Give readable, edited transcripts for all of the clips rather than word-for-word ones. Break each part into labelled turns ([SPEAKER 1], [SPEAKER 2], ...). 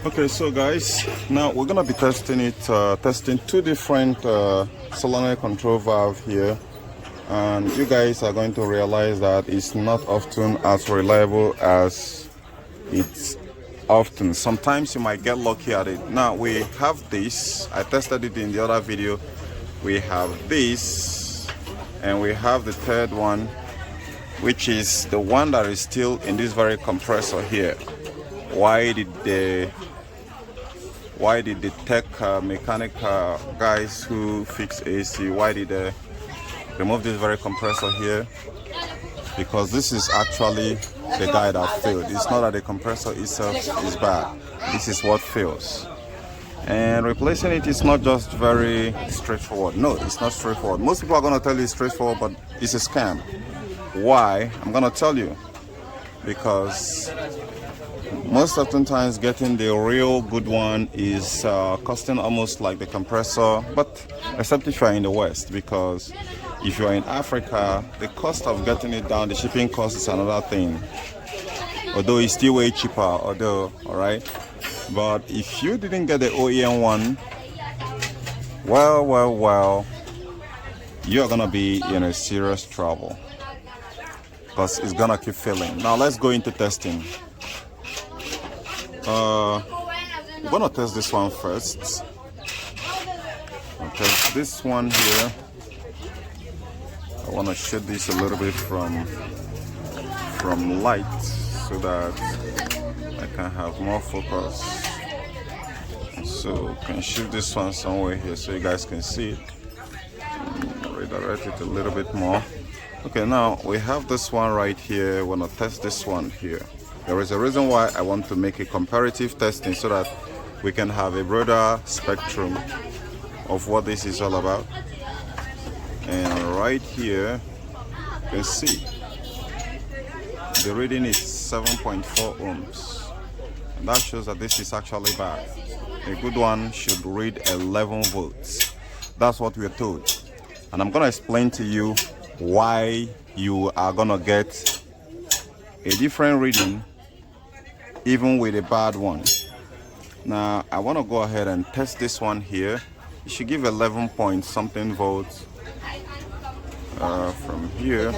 [SPEAKER 1] Okay, so guys, now we're gonna be testing it, testing two different solenoid control valve here, and you guys are going to realize that it's not often as reliable as it's often. Sometimes you might get lucky at it. Now we have this. I tested it in the other video. We have this, and we have the third one, which is the one that is still in this very compressor here. Why did the tech mechanic guys who fix AC, why did they remove this very compressor here? Because this is actually the guy that failed. It's not that the compressor itself is bad. This is what fails. And replacing it is not just very straightforward. No, it's not straightforward. Most people are going to tell you it's straightforward, but it's a scam. Why? I'm going to tell you. Because most oftentimes getting the real good one is costing almost like the compressor, but except if you're in the West, because if you're in Africa, the cost of getting it down, the shipping cost is another thing. Although it's still way cheaper, all right? But if you didn't get the OEM one, well, you're gonna be in a serious trouble, because it's gonna keep failing. Now let's go into testing. We're gonna test this one first. Okay, this one here, I want to shed this a little bit from light so that I can have more focus. So can shift this one somewhere here so you guys can see it. Redirect it a little bit more. Okay, now we have this one right here. We're gonna test this one here. There is a reason why I want to make a comparative testing so that we can have a broader spectrum of what this is all about. And right here, you can see the reading is 7.4 ohms. And that shows that this is actually bad. A good one should read 11 volts. That's what we're told. And I'm going to explain to you why you are going to get a different reading even with a bad one. Now I want to go ahead and test this one here. It should give 11 point something volts from here,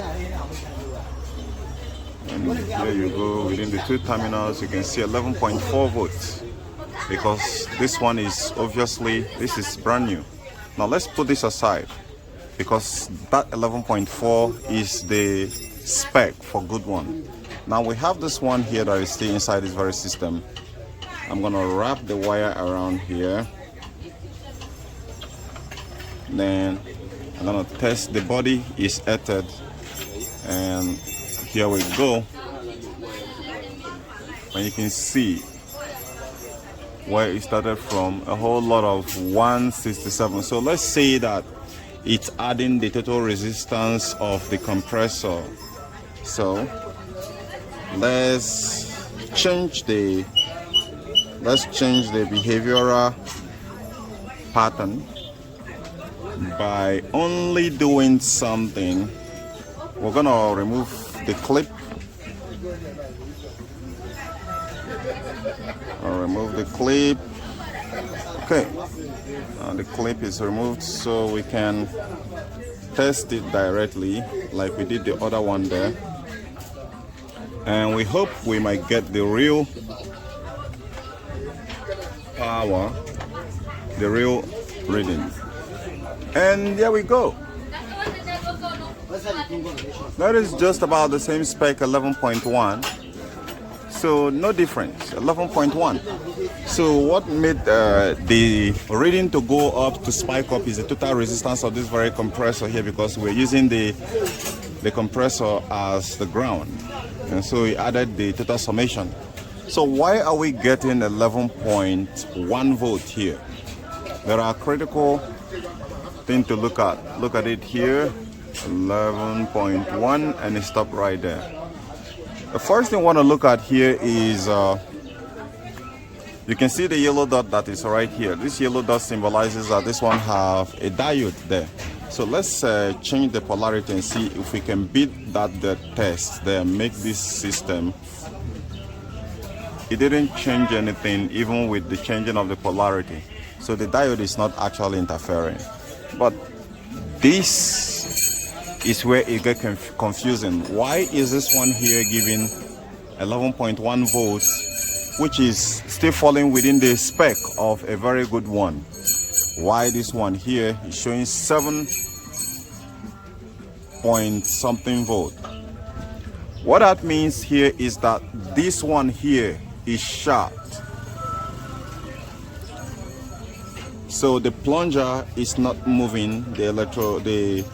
[SPEAKER 1] and here you go. Within the two terminals you can see 11.4 volts, because this one is obviously, this is brand new. Now let's put this aside, because that 11.4 is the spec for good one. Now we have this one here that is still inside this very system. I'm gonna wrap the wire around here. Then I'm gonna test the body is earthed, and here we go. And you can see where it started from, a whole lot of 167. So let's say that it's adding the total resistance of the compressor. So let's change the behavioral pattern by only doing something. We're gonna remove the clip. I'll remove the clip. Okay, the clip is removed, so we can test it directly like we did the other one there. And we hope we might get the real power, the real reading. And there we go. That is just about the same spec, 11.1. So no difference, 11.1. So what made the reading to go up, to spike up, is the total resistance of this very compressor here, because we're using the compressor as the ground. And so we added the total summation. So why are we getting 11.1 volt here? There are critical things to look at. Look at it here, 11.1, and it stopped right there. The first thing I want to look at here is, you can see the yellow dot that is right here. This yellow dot symbolizes that this one have a diode there. So let's change the polarity and see if we can beat that the test there, make this system it didn't change anything even with the changing of the polarity. So the diode is not actually interfering. But this is where it gets confusing. Why is this one here giving 11.1 volts, which is still falling within the spec of a very good one? Why this one here is showing 7 point something volt? What that means here is that this one here is short. So the plunger is not moving. The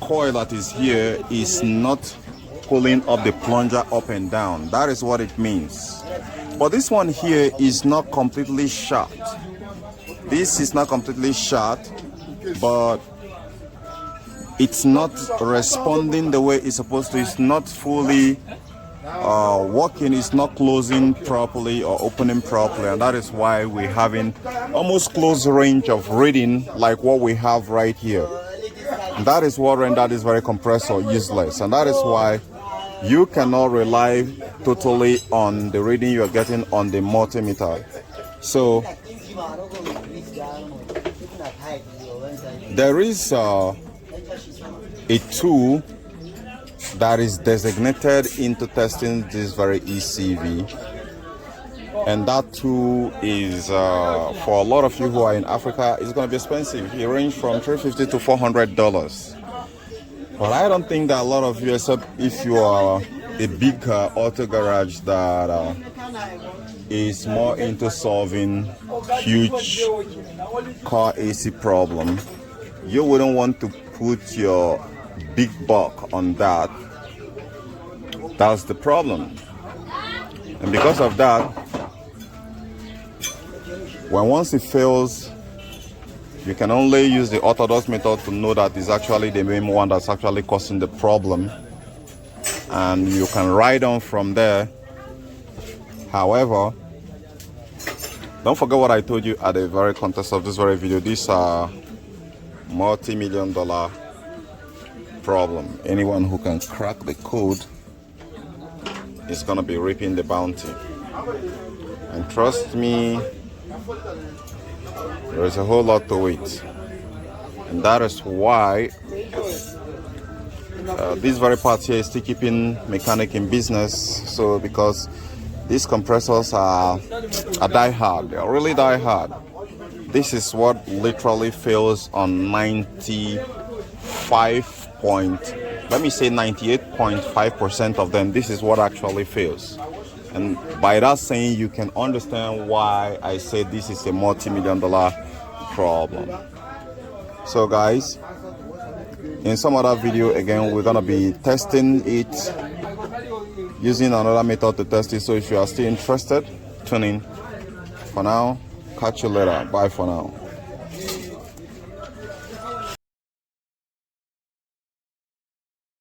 [SPEAKER 1] coil that is here is not pulling up the plunger up and down. That is what it means. But this one here is not completely short. This is not completely short, but it's not responding the way it's supposed to. It's not fully working. It's not closing properly or opening properly, and that is why we're having almost close range of reading like what we have right here. And that is what rendered this very compressor useless, and that is why you cannot rely totally on the reading you're getting on the multimeter. So there is a tool that is designated into testing this very ECV, and that tool is for a lot of you who are in Africa, it's going to be expensive. It ranges from $350 to $400. But I don't think that a lot of you, except if you are a big auto garage that is more into solving huge car AC problem, you wouldn't want to put your big buck on that. That's the problem. And because of that, once it fails, you can only use the orthodox method to know that it's actually the main one that's actually causing the problem, and you can ride on from there. However, don't forget what I told you at the very context of this very video. These are multi-million-dollar problem. Anyone who can crack the code is gonna be reaping the bounty. And trust me, there is a whole lot to it. And that is why this very part here is still keeping mechanic in business. So because these compressors are die hard, they are really die hard. This is what literally fails on 98.5% of them. This is what actually fails. And by that saying, you can understand why I say this is a multi-million-dollar problem. So guys, in some other video, again, we're gonna be testing it using another method to test it. So if you are still interested, tune in. For now, catch you later. Bye for now.